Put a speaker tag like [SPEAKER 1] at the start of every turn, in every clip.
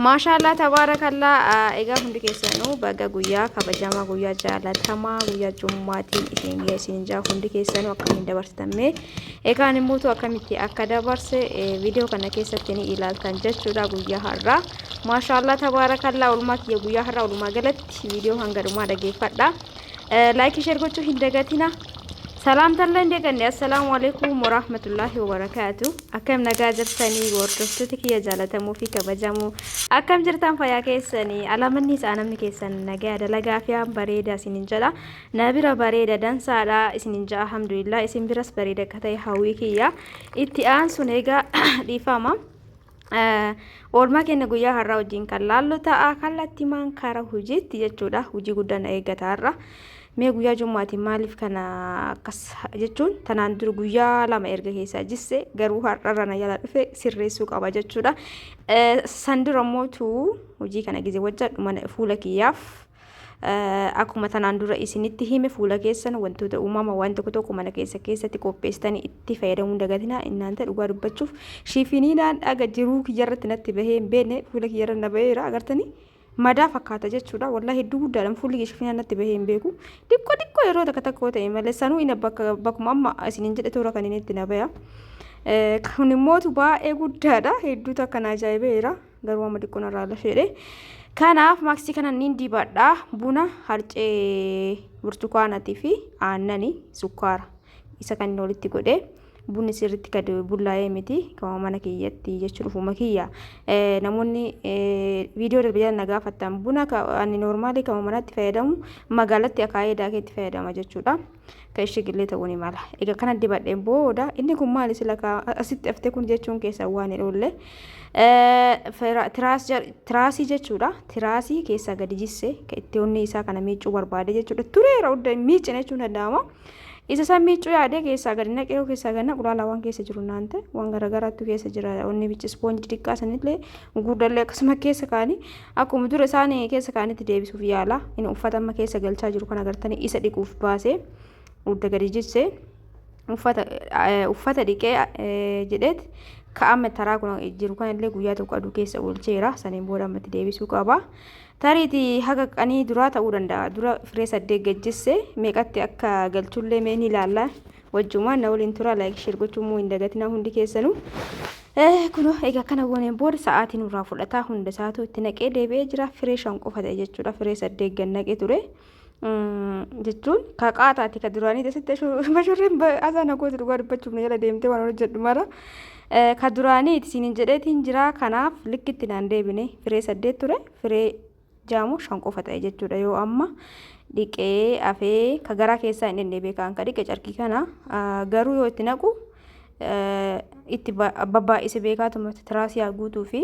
[SPEAKER 1] maashaallah tabarakallah egaa hundi keessanuu baga guyyaa kabajamaa guyyaa jaalatamaa guyyaa jummaatiin isin jaa hundi keessanuu akkamiin dabarsatamee egaa immoo akkamitti akka dabarse viidiyoo kana keessatti ni ilaaltan jechuudha guyyaa har'aa maashaallah tabarakallah ulmaa kiyya guyyaa har'aa ulumaa galatti viidiyoo hanga dhumaa dhageeffadha like share gochuu hin dagatina سلام تلا نديكني السلام عليكم ورحمة الله وبركاته أكم نجاجر سني ورتفتك يا جالة مو فيك بجامو أكم جرتان فيا كيسني على مني سأنا من كيسن نجاد لقى فيها بريدة سننجلا نبيرة بريدة دان سارة سننجا الحمد لله اسم برس بريدة كتاي هاويكيا إتيان سنيجا ديفاما Orma keenya guyyaa har'aa wajjin kan laallu ta'a kallattii maan karaa hojiitti jechuudha hojii guddaan eeggataarra mee guyyaa jummaatiin maaliif kana akkas jechuun tanaan dur guyyaa lama erga keessaa jisse garuu har'arra na yala dhufe sirreessuu qaba jechuudha sandira mootu hojii kana gizee wajjadhu mana fuula kiyyaaf akkuma tanaan dura isinitti hime fuula keessan wantoota uumama waan tokko mana keessatti qopheessitanii itti fayyadamuu dagatina innaan ta'e dhugaa dubbachuuf shiifiniidhaan dhaga jiruu kiyyarratti natti bahee hin beekne fuula kiyyarra na baheera agartanii madaa fakkaata jechuudha wallahi hedduu guddaadhaan fuulli shiifinaan natti bahee hin beeku diqqoo yeroo takka ta'e malee sanuu ina bakkuma amma isiniin jedhe toora kan inni itti na baya kun immoo baay'ee guddaadha hedduu takka na ajaa'ibeera garuu amma diqqoo narraa lafeedhe kanaaf maaksii kana niin dibadha buna harcee burtukaanatii fi aannanii sukkaara isa kan inni walitti godhee bunni sirriitti gad bullaa'ee miti kama mana kiyyatti jechuudha ufuma kiyya namoonni viidiyoo darbiyaan nagaafattan buna ani normaalii kama manatti fayyadamu magaalatti akaayee daakeetti fayyadama jechuudha ka ishigillee ta'uu ni mala egaa kana dibadheen booda inni kun maali sila asitti aftee kun jechuun keessa waan hidholle tiraasii jechuudha tiraasii keessa gadi jisse ka itti onni isaa kana miicuu barbaade jechuudha tureera udda miicine jechuun danda'ama isa san miicuu yaade keessa gadi naqee keessa gadi naqu laala waan keessa jiru naante waan garagaraattu keessa jira onni bichi ispoonjii xiqqaa sanillee guddallee akkasuma keessa kaanii akkuma dura isaanii keessa kaanitti deebisuuf yaala inni uffata amma keessa galchaa jiru kan agartanii isa dhiquuf baasee udda gadi jisse uffata dhiqee jedheet ka'ame taraa kun jiru kanallee guyyaa tokko aduu keessa oolcheera saniin booda ammatti deebisuu qaba tariiti haga qanii duraa ta'uu danda'a dura firee 8 gajjisse meeqatti akka galchullee mee ni ilaalla wajjumaan na waliin tura like share gochuu muu hin dagatina hundi keessanuu kuno egaa kana gooneen booda sa'aatiin irraa fudhataa hunda isaatu itti naqee deebi'ee jira firee 5 qofa ta'e jechuudha firee 8 gannaqee ture jechuun ka qaataati ka duraanii dasitti mashurreen azaan agooti dhugaa dubbachuuf na jala deemtee waan hojjedhu mara ka duraanii isiniin jedheetiin jira kanaaf likkitti naan deebine firee 8 ture firee jaamu 5 qofa ta'e jechuudha yoo amma dhiqee afee ka garaa keessaa hin deebee kan ka dhiqe carqii kana garuu yoo itti naqu itti babbaa'ise beekaatuma tiraasii guutuu fi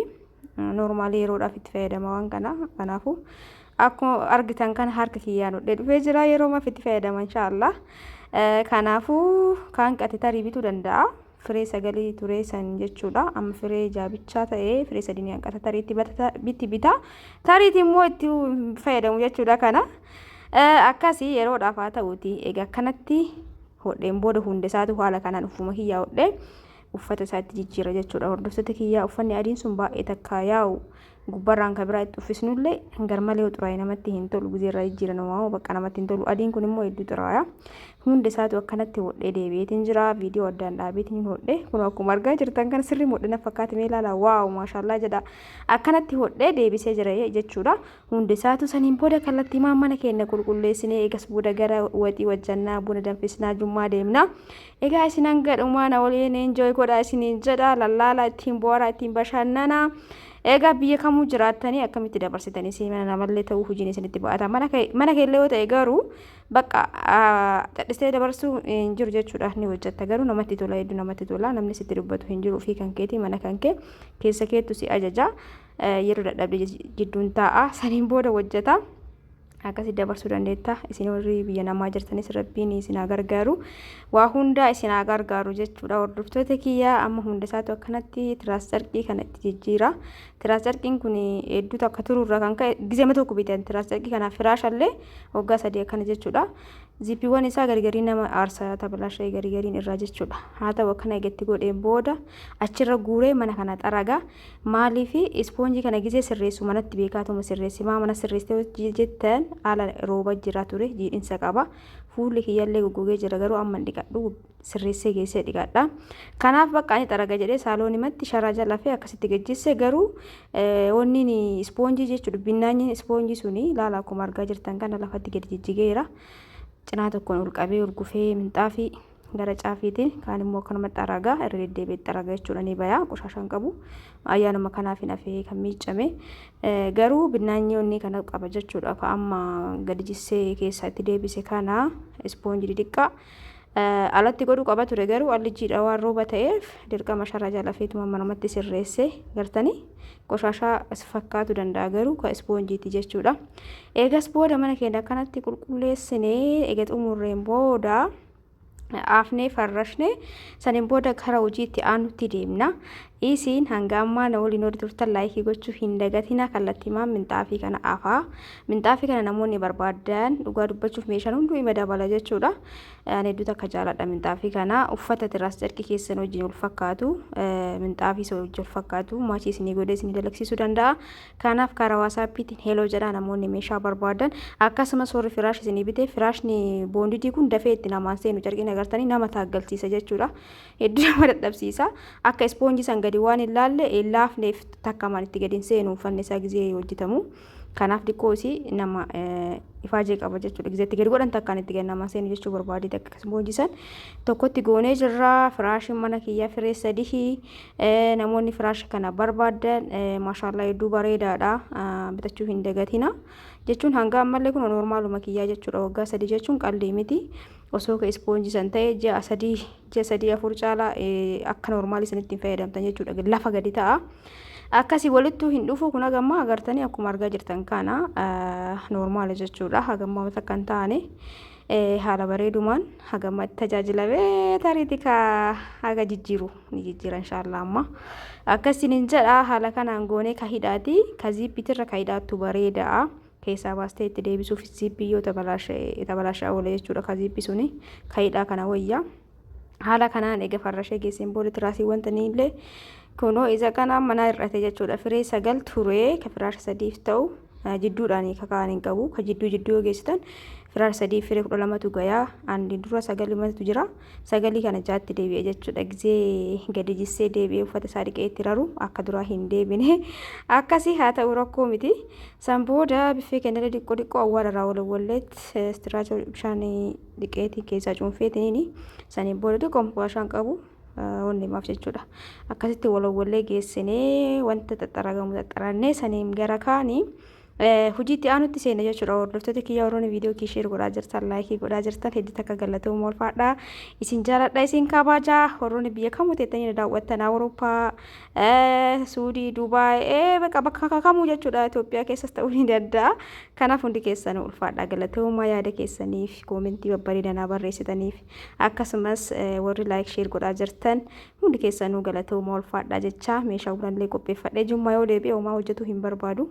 [SPEAKER 1] normaalii yeroodhaaf itti fayyadama waan kana kanaafu akkuma argitan kan harka kiyyaan hodhee dhufee jira yeroo maaf itti fayyadama inshaallah kanaafu kan qate tarii bituu danda'a firee 9 ture san jechuudha amma firee jaabichaa ta'ee firee 3 hanqata tariitti bitti bita tariitti immoo itti fayyadamu jechuudha kana akkasii yeroodhaaf haa ta'uuti egaa kanatti hodheen booda hunda isaatu haala kanaan ufuma kiyyaa hodhee uffata isaatti jijjiira jechuudha hordoftoota kiyyaa uffanni adiin sun baay'ee takka yaa'u gubbarraan ka biraa itti uffisnullee garmalee xuraa'ee namatti hin tolu guzeerraa jijjiira namaa bakka namatti hin tolu adiin kun immoo hedduu xuraa'aa hunda isaatu akkanatti hodhee deebi'eetiin jira viidiyoo addaan dhaabeetiin hodhee kun akkuma argaa jirtan kan sirrii hodhina fakkaate mee ilaala waaw maashaallah jedha akkanatti hodhee deebisee jira jechuudha hunda isaatu saniin booda kallattii mana keenya qulqulleessinee eegas booda gara waxii wajjannaa buna danfisnaa jummaa deemna egaa isin hanga dhumaa na waliin enjoy godhaa isiniin jedha lallaala ittiin boora ittiin bashannana egaa biyya kamuu jiraatanii akkamitti dabarsitanii seemana namallee ta'uu hojiin isinitti ba'ata mana keellee yoo ta'e garuu bakka dadhistee dabarsuu hin jiru jechuudha ni hojjetta garuu namatti tola hedduu namatti tola namni sitti dubbatu hin jiru fi kan keetii mana kan kee keessa keettu si ajaja yeroo dadhabde jidduun taa'a saniin booda hojjeta akkasi dabarsuu dandeetta isin warri biyya namaa jirtanis rabbiin isin gargaaru waa hunda isin gargaaru jechuudha hordoftoota kiyyaa amma hunda isaatu akkanatti tiraas carqii kanatti jijjiira tiraas carqiin kun hedduu takka tururra kan ka'e gizema tokko bitan tiraas carqii kana firaashallee waggaa 3 akkana jechuudha ziippiiwwan isaa gargarii nama aarsaa tabalashee gargariin irraa jechuudha. Haa ta'u akkana eegetti godheen booda achirra guuree mana kana xaragaa maalii fi ispoonjii kana gisee sirreessu manatti beekaatuma sirreessi mana sirreessitee jettan haala rooba jira ture jiidhinsa qaba. Fuulli kiyyallee goggogee jira garuu amma dhiqadhu sirreessee geessee dhiqadha. Kanaaf bakka ani xaraga jedhee saaloonimatti sharaa jala lafee akkasitti gajjisse garuu wanni ispoonjii jechuudha binnaanyi ispoonjii suni laala akkuma argaa jirtan kana lafatti gadi jijjigeera. Cinaa tokkoon ol qabee urgufee minxaafii gara caafiitiin kaan immoo akkanumatti xaragaa irra deddeebi'ee xaragaa jechuudha ni bayaa qoshashaan qabu ayyaanuma kanaaf hin hafee kan miicame garuu binnaanyi onni kana qaba jechuudha ka amma gadi jissee keessa itti deebise kana ispoonjii xiqqaa alatti godhu qaba ture garuu allijiidha waan rooba ta'eef dirqama sharaa jala feetuma manumatti sirreesse gartanii qoshashaa fakkaatu danda'a garuu ka ispoonjiiti jechuudha. Eegas booda mana keenya kanatti qulqulleessinee eega xumurreen booda afnee farrashne saniin booda karaa hojiitti aanutti deemna. Isiin hanga ammaa na waliin hojii turtan laayikii gochuu hin dagatina kallattiimaan minxaafii kana afaa minxaafii kana namoonni barbaadan dhugaa dubbachuuf meeshaan hunduu ima dabala jechuudha. Ani hedduu takka jaaladha minxaafii kana uffata tiraas jarki keessan wajjin ol fakkaatu minxaafii isa wajjin ol fakkaatu maachii isinii godhee isinii dalagsisuu danda'a. Kanaaf karaa waasaappiitiin heeloo jedhaa namoonni meeshaa barbaadan akkasumas warri firaash isinii bitee firaashni boondidii kun dafee itti namaan seenu jarqina agartanii nama taaggalchiisa jechuudha. Hedduu nama dadhabsiisa akka ispoonjii san gadi waan ilaalle laafneef takkamaan itti gadi seenu uffanni isaa gizee hojjetamu. Kanaaf diqqoosi nama ifaajee qaba jechuudha. Gizeetti gadi godhan takkaan itti gadi nama seenu jechuu barbaade takka ispoonjii san tokkotti goonee jirra. Firaashin mana kiyyaa firee sadii namoonni firaash kana barbaadan maashaallah hedduu bareedaadha bitachuu hin dagatina jechuun hanga ammallee kun normaaluma kiyyaa jechuudha. Waggaa 3 jechuun qalbii miti. Osoo ka ispoonjii san ta'e ji'a 3-4 caalaa akka normaalii sanitti fayyadamtan jechuudha. Lafa gadi ta'a. Akkasii walittuu hin dhufu kun hagamma agartanii akkuma argaa jirtan kana normaala jechuudha. Hagamma takka hin taane haala bareedumaan hagamma tajaajilamee tariitii ka haga jijjiiru ni jijjiira inshallah amma. Akkasiin jedha haala kanaan goonee ka hidhaati ka ziippiitirra ka hidhaattu bareedaa. Keessaa baastee itti deebisuuf ziippii yoo tabalashaa oole jechuudha ka ziippii suni ka hidhaa kana wayyaa. Haala kanaan eega farrashee geesseen booda tiraasii wanta niillee kunoo isa kana mana irrate jechuudha. Firee 9 turee ka firaash 3 ta'u jidduudhaan kakaan hin qabu ka jidduu geessitan firaash 3 firee 12tu gayaa andi dura 9 jira 9 kana jaatti deebi'e jechuudha. Gizee gadi jissee deebi'ee uffata isaa dhiqee itti raru akka duraa hin deebine akkasii haa ta'u rakkoo miti. San booda biffee kennaa xiqqoo awwaala irraa walwalleet istiraachoo bishaan dhiqeetii keessaa cuunfeetiniini saniin booda xiqqoo waashaan qabu wanni maaf jechuudha. Akkasitti walwallee geessinee wanta xaxarannee saniin gara kaanii hujiitti aanutti seena jechuudha. Hordoftoota kiyya warroonni viidiyoo kii sheer godhaa jirtan laayikii godhaa jirtan hedduu takka galatoomuu ulfaadha. Isin jaaladha isin kabajaa warroonni biyya kamuu teettanii daawwattan Awurooppaa Suudii Dubaay bakka kamuu jechuudha. Itoophiyaa keessas ta'uu ni danda'a. Kanaaf hundi keessan ulfaadha galatoomaa yaada keessaniif koomentii babbareedaa barreessitaniif akkasumas warri laayik sheer godhaa jirtan hundi keessanuu galatoomaa ulfaadha jecha meeshaa bunallee qopheeffadhee jummaa yoo deebi'e homaa hojjetu hin barbaadu.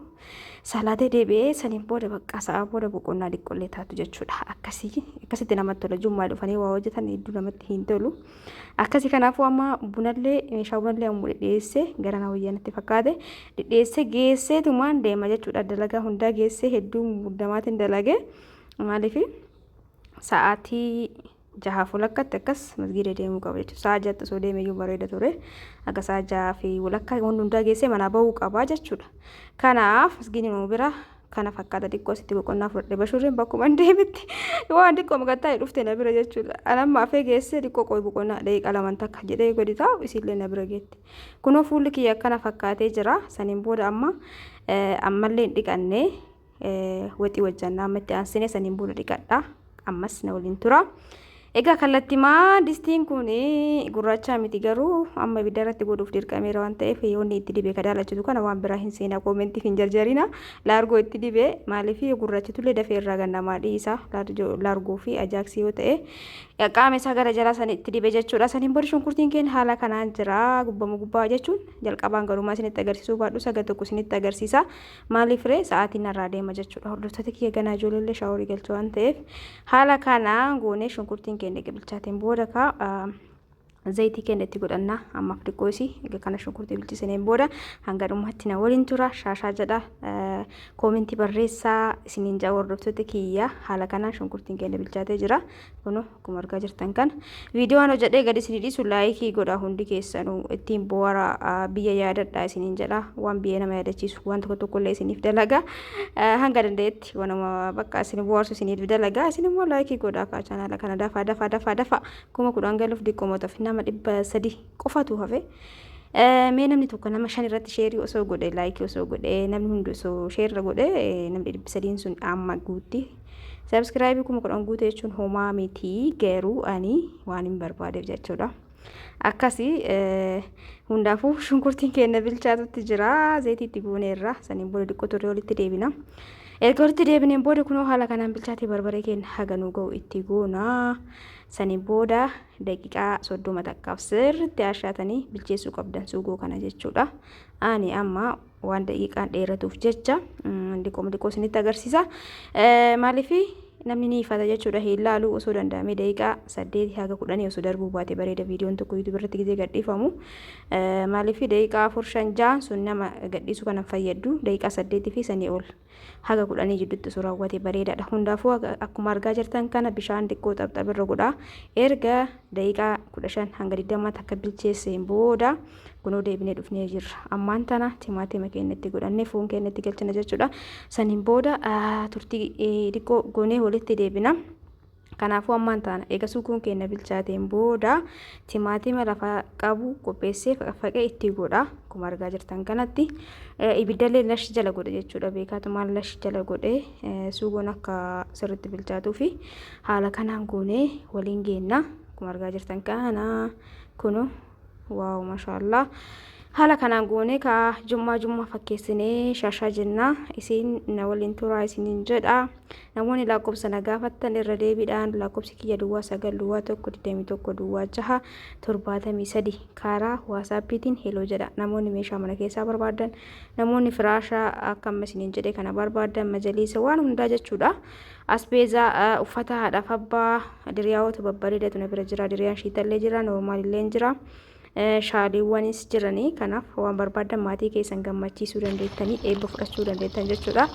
[SPEAKER 1] Salaatee deebi'ee saniin booda bakka sa'a booda boqonnaa dhiqqollee taatu jechuudha. Akkasitti namatti tola jummaa dhufanii waa hojjetan hedduu namatti hin tolu. Akkasii kanaafuu amma bunallee meeshaa bunallee ammoo dhidheessee gara na wayyaanatti fakkaate dhidheessee geesseetumaan deema jechuudha. Dalagaa hundaa geessee hedduu muddamaatiin dalage maaliif sa'aatii 6 walakkatti akkas masgiida deemuu qaba jechuudha. Sa'a 6 osoo deeme iyyuu bareeda ture. Akka sa'a 6 walakkaa hundaa geessee mana bahuu qaba jechuudha. Kanaaf masgiidni nu bira kana fakkaata xiqqoo sitti boqonnaa fudhadhee bashurreen bakkuma deebitti waan xiqqoo maqattaa dhufte na bira jechuudha. Anamma afee geessee xiqqoo qoy boqonnaa daqiiqaa 2 takka jedhee gadi taa'u isillee na bira geetti. Kunoo fuulli kiyya akkana fakkaatee jira. Saniin booda ammallee hin dhiqannee waxii wajjin naamatti aansine saniin booda dhiqadha. Ammas na waliin tura. Egaa kallattimaa distiin kun gurraacha miti garuu amma ibidda irratti godhuuf dirqameera waan ta'eef yoonni itti dibee kadaalachitu kana waan biraa hin seenaa koomentiif hin jarjarina laargoo itti dibee maaliif gurraachitullee dafee irraa gannamaa dhiisa laargoo fi ajaaksii yoo ta'e qaama isaa gara jalaa san itti dibee jechuudha. Saniin booda shunkurtiin keenya haala kanaan jira gubbama gubbaa jechuun jalqabaan garumaa isinitti agarsiisuu baadhu sagal tokko isinitti agarsiisa maaliif ree sa'aatiin irraa deema jechuudha. Hordoftoota kiyya ganaa ijoollee shaaworii galchuu waan ta'eef haala kanaan goonee shunkurtiin keenya bilchaateen booda ka zayitii keenya itti godhanna ammaaf dhiqoosi kana shunkurtii bilchisneen booda hanga dhumaatti na waliin tura shaashaa jedha koomentii barreessaa isiniin jaa hordoftoota kiyya haala kanaan shunkurtiin keenya bilchaatee jira kun akkuma argaa jirtan kan viidiyoon hojjedhee gadi isinii dhiisu laayikii godha hundi keessanuu ittiin boora biyya yaadadha isiniin jedha waan biyya nama yaadachiisu waan tokko tokkollee isiniif dalaga hanga danda'etti wanuma bakka isin boorsu isiniif dalaga isin immoo laayikii godha ka chaanaala kana dafa kuma kudhan galuuf diqqoomotaaf nama 300 qofatu hafe mee namni tokko nama 5 irratti sheerii osoo godhe laayikii osoo godhe namni hundi osoo sheerra godhe namni 300 sun amma guutti subscribe kuma kudhan guute jechuun homaa miti garuu ani waan hin barbaadeef jechuudha. Akkasi hundaafuu shunkurtiin keenya bilchaatutti jira zayitii itti gooneerra saniin booda diqqoo turre walitti deebina. Erga walitti deebineen booda kunoo haala kanaan bilchaatee barbaree keenya haga nu ga'u itti goona. Saniin booda daqiiqaa 30 takkaaf sirriitti ashaatanii bilcheessuu qabdan suugoo kana jechuudha. Ani amma waan daqiiqaan dheeratuuf jecha diqqoo isinitti agarsiisa. Maaliif namni ni ifata jechuudha ilaalu osoo danda'ame daqiiqaa 8 haga 10 osoo darbuu baate bareeda viidiyoon tokko YouTube irratti gizee gadhiifamu maaliif daqiiqaa 4-5 sun nama gadhiisu kana fayyadu daqiiqaa 8 fi sanii ol haga 10 jidduutti osoo raawwate bareedaadha. Hundaafuu akkuma argaa jirtan kana bishaan xiqqoo xabxabirra godha erga daqiiqaa 15 hanga 20 takka bilcheesseen booda kunoo deebinee dhufnee jirra. Ammaan tana timaatima keenya itti godhannee foon keenya itti galchina jechuudha. Saniin booda turtii xiqqoo goonee walitti deebina. Kanaafuu ammaan tana eega suukuun keenya bilchaateen booda timaatima lafa qabu qopheessee faqee itti godha. Akkuma argaa jirtan kanatti ibiddallee lash jala godhe jechuudha. Beekaatumaan lash jala godhe suugoon akka sirriitti bilchaatuu fi haala kanaan goonee waliin geenna. Akkuma argaa jirtan kana kunu waaw maashaallah haala kanaan goone ka jummaa fakkeessinee shaashaa jenna isin na waliin turaa isiniin jedha. Namoonni lakkoofsa na gaafattan irra deebiidhaan lakkoofsi kiyya duwwaa 9 duwwaa 121 duwwaa 6 73 karaa waasaappiitiin heloo jedha. Namoonni meeshaa mana keessaa barbaadan namoonni firaashaa akkam isiniin jedhe kana barbaadan majaliisa waan hundaa jechuudha. Asbeezaa uffata haadhaaf abbaa diriyaawota babbareedatu na bira jira. Diriyaan shiitallee jira noormaalillee jira. Shaaliiwwanis jiranii kanaaf waan barbaadan maatii keessan gammachiisuu dandeettanii eebba fudhachuu dandeettan jechuudha.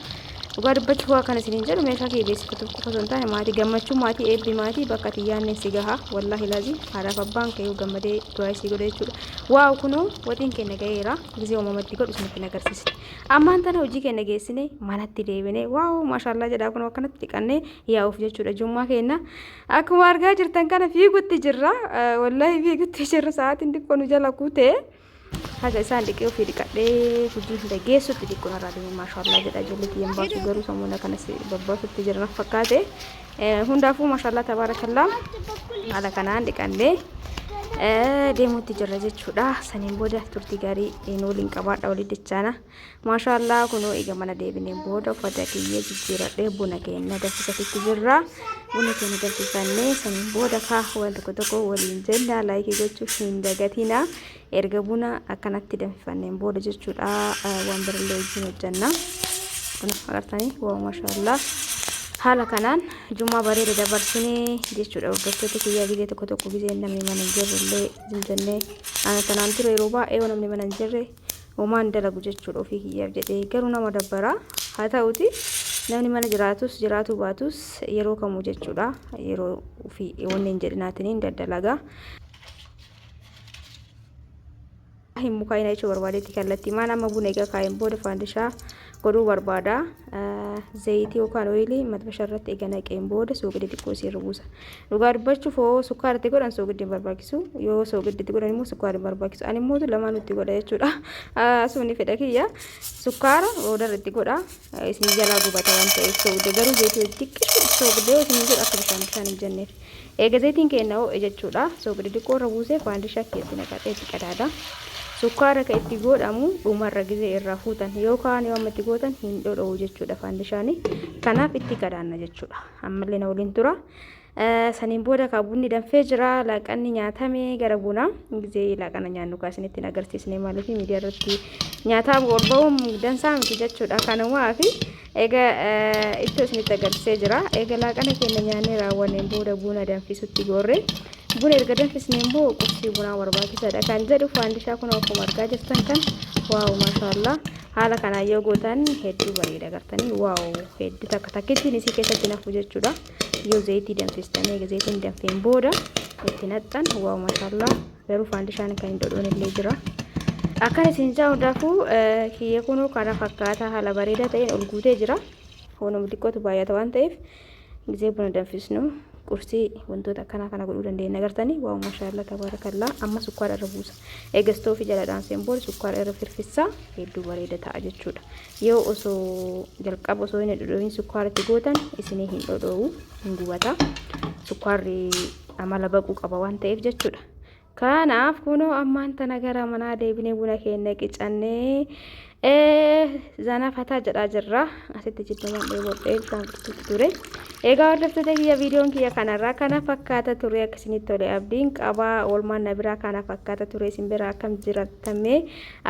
[SPEAKER 1] Dhugaa dubbachuu waa kana isiniin jedhu meeshaa kee beeksifatuuf qofa osoo hin taane maatii gammachuu maatii eebbi maatii bakka xiyyaanne si gaha wallaahi laazii haadhaaf abbaan kee gammadee du'aa isii godha jechuudha. Waaw kunoo waxiin keenya ga'eera gisee uumamatti godhu isinitti agarsiisne. Ammaan tana hojii keenya geessine manatti deebine waaw maashaallah jedhaa kunoo akkanatti dhiqannee yaa'uuf jechuudha. Jummaa keenya akkuma argaa jirtan kana fiigutti jirra wallaahi fiigutti jirra sa'aatiin xiqqoo nu jala kuutee. Haga isaan dhiqee ofii dhiqadhee hojii hunda geessutti xiqqoo narraa deemee maashaallah jedha ijoollee kiyyan baasu garuu sammuuna kanas babbaasutti jiran fakkaate hundaafuu maashaallah tabaarakallaa haala kanaan dhiqannee deemuutti jirra jechuudha. Saniin booda turtii gaarii waliin qabaadha walii dachaana maashaallah kunoo eega mana deebineen booda uffata kiyya jijjiiradhee buna keenya danfisatitti jirra. Buna keenya danfifannee saniin booda waan tokko waliin jenna laayikii gochuuf hin dagatina. Erga buna akkanatti danfifanneen booda jechuudha waan birallee wajjin hojjanna. Kun agartanii waaw maashaallah haala kanaan jummaa bareeda dabarsinee jechuudha. Hordoftoota kiyyaa gizee tokko gizee namni mana hin jirrellee jennee tanaan ture yeroo baay'ee namni mana hin jirre homaan dalagu jechuudha ofii kiyyaaf jedhee garuu nama dabbara haa ta'uti namni mana jiraatu baatus yeroo kamuu jechuudha yeroo ofii wanni hin jedhinaatiin daddalaga. Mukaayina jechuun barbaadetti kallattii maan amma buna egaa kaayeen booda faandishaa godhuu barbaada. Zayitii yookaan ooyilii matbashaa irratti eega naqeen booda soogiddi xiqqoo isirra buusa. Dhugaa dubbachuuf sukkaarratti godhan soogiddi hin barbaachisu yoo soogiddi godhan immoo sukkaara hin barbaachisu. Ani immoo lamaan nutti godha jechuudha. Asumni fedha kiyya sukkaara boodarratti godha isin jalaa gubata waan ta'eef soogidda garuu zayitii xiqqoo soogidda yoo isin godha akka bishaan hin jenneef. eega zaytiin keenya ho'e jechuudha soogiddi xiqqoo irra buusee faandishaa keessatti naqatee itti qadaada sukkaara ka itti godhamu dhumarra gizee irraa fuutan yookaan yoo amma itti gootan hin dhodhoowu jechuudha faandishaani kanaaf itti qadaanna jechuudha ammallee na waliin tura saniin booda ka bunni danfee jira laaqanni nyaatame gara bunaa gizee laaqana nyaannu kaasinitti agarsiisnee maaliif miidiyaa irratti nyaataa borba'uun dansaa miti jechuudha kanamaa fi eega ittoo isinitti agarsiisee jira eega laaqana keenya nyaannee raawwanneen booda buna danfisutti goorre buna erga danfisneen boo qursii bunaa barbaachisaadha kan jedhu faandishaa kun akkuma argaa jirtan kan waaw maashaallah haala kanaa yoo gootan hedduu bareeda agartanii waaw hedduu takka takkittiin isii keessatti nafu jechuudha yoo zayitii danfistanii eega zayitiin danfeen booda itti naxxan waaw maashaallah garuu faandishaan kan hin dhodhoon illee jira akkana isin jaa hundaafuu kiyya kunoo kana fakkaata haala bareedaa ta'een ol guutee jira foonuma xiqqootu baay'ata waan ta'eef gizee buna danfisnu qursii wantoota akkana kana godhuu dandeenya agartanii waaw maashaallah tabaarakallaa amma sukkaara irra buusa eega istoofii jala dhaanseen booda sukkaara irra firfissaa hedduu bareeda ta'a jechuudha yoo osoo jalqaba osoo hin dhodhooyin sukkaara itti gootan isinii hin dhodhoowu hin gubata sukkaarri amala baquu qaba waan ta'eef jechuudha kanaaf kunoo ammaan tana gara manaa deebinee buna keenya qicannee zana fataa jedhaa jirra asitti jiddumaan dheebodhee isaan gurgurtu ture egaa hordoftoota kiyya viidiyoon kiyya kanarraa kana fakkaata ture akkasinitti tole abdiin qabaa oolmaan na biraa kana fakkaata ture isin bira akkam jiraatame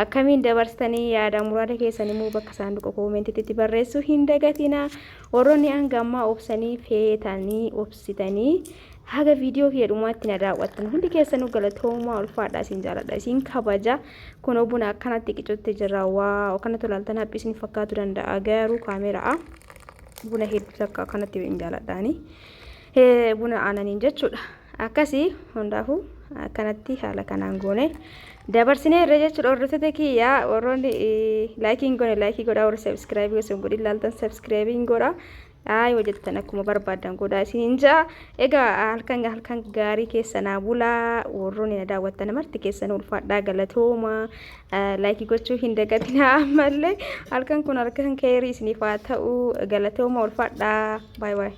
[SPEAKER 1] akkamiin dabarsitanii yaada muraada keessan immoo bakka saanduqa koomentiitti barreessuu hin dagatina warroonni hangammaa obsanii feetanii obsitanii haga viidiyoo kiyya dhumaatti na daawwattan hundi keessanuu galatoomaa ulfaadha isin jaaladha isin kabaja kunoo buna akkanatti qicotti jirra waa akkana tolaaltan haphi isin fakkaatu danda'a garuu kaameraa buna hedduu takka akkanatti hin jaaladhaani buna aananiin jechuudha akkasii hundaafuu akkanatti haala kanaan goone dabarsinee irra jechuudha hordoftoota kiyya warroonni laakiin goone laakii godhaa warra sabskiraaybii osoo hin godhin ilaaltan sabskiraayibiin godhaa hojjetan akkuma barbaadan godhaa isin jaa egaa halkan gaarii keessanaa bulaa warroonni na daawwattan marti keessan ulfaadhaa galatooma laayikii gochuu hin dagatinaa ammallee halkan kun halkan keerii isiniif haa ta'u galatooma ulfaadhaa baay baay